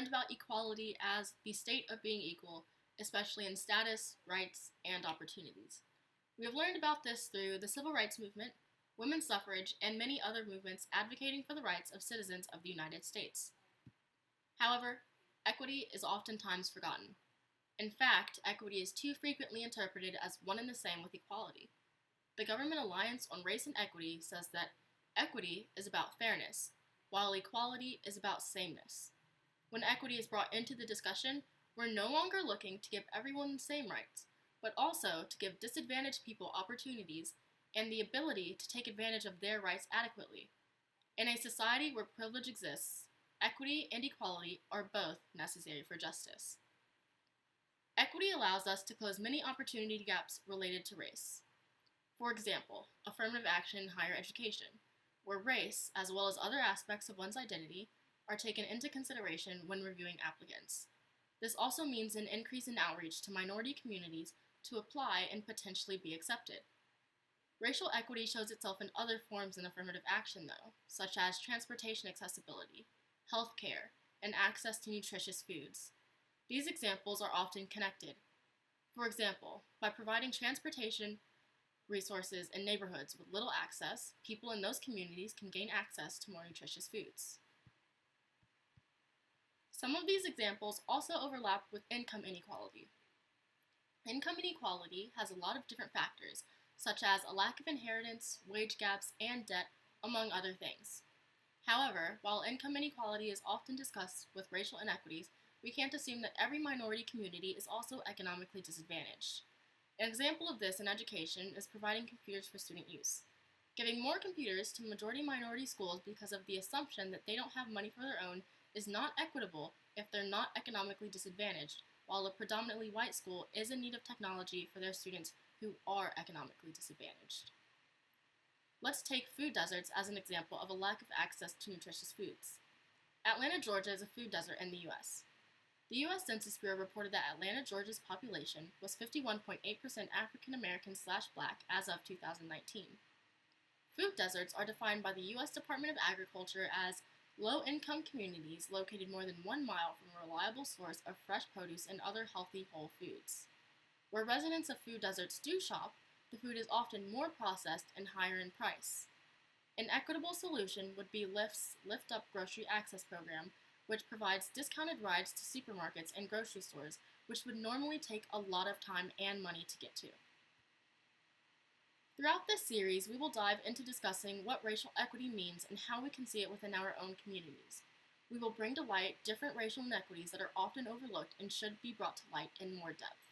learned about equality as the state of being equal, especially in status, rights, and opportunities. We have learned about this through the civil rights movement, women's suffrage, and many other movements advocating for the rights of citizens of the United States. However, equity is oftentimes forgotten. In fact, equity is too frequently interpreted as one and the same with equality. The Government Alliance on Race and Equity says that equity is about fairness, while equality is about sameness. When equity is brought into the discussion, we're no longer looking to give everyone the same rights, but also to give disadvantaged people opportunities and the ability to take advantage of their rights adequately. In a society where privilege exists, equity and equality are both necessary for justice. Equity allows us to close many opportunity gaps related to race. For example, affirmative action in higher education, where race, as well as other aspects of one's identity, are taken into consideration when reviewing applicants. This also means an increase in outreach to minority communities to apply and potentially be accepted. Racial equity shows itself in other forms in affirmative action, though, such as transportation accessibility, health care, and access to nutritious foods. These examples are often connected. For example, by providing transportation resources in neighborhoods with little access, people in those communities can gain access to more nutritious foods. Some of these examples also overlap with income inequality. Income inequality has a lot of different factors, such as a lack of inheritance, wage gaps, and debt, among other things. However, while income inequality is often discussed with racial inequities, we can't assume that every minority community is also economically disadvantaged. An example of this in education is providing computers for student use. Giving more computers to majority-minority schools because of the assumption that they don't have money for their own is not equitable if they're not economically disadvantaged, while a predominantly white school is in need of technology for their students who are economically disadvantaged. Let's take food deserts as an example of a lack of access to nutritious foods. Atlanta, Georgia is a food desert in the U.S. The U.S. Census Bureau reported that Atlanta, Georgia's population was 51.8% African American/Black as of 2019. Food deserts are defined by the U.S. Department of Agriculture as low-income communities located more than 1 mile from a reliable source of fresh produce and other healthy whole foods. Where residents of food deserts do shop, the food is often more processed and higher in price. An equitable solution would be Lyft's Lyft Up Grocery Access Program, which provides discounted rides to supermarkets and grocery stores, which would normally take a lot of time and money to get to. Throughout this series, we will dive into discussing what racial equity means and how we can see it within our own communities. We will bring to light different racial inequities that are often overlooked and should be brought to light in more depth.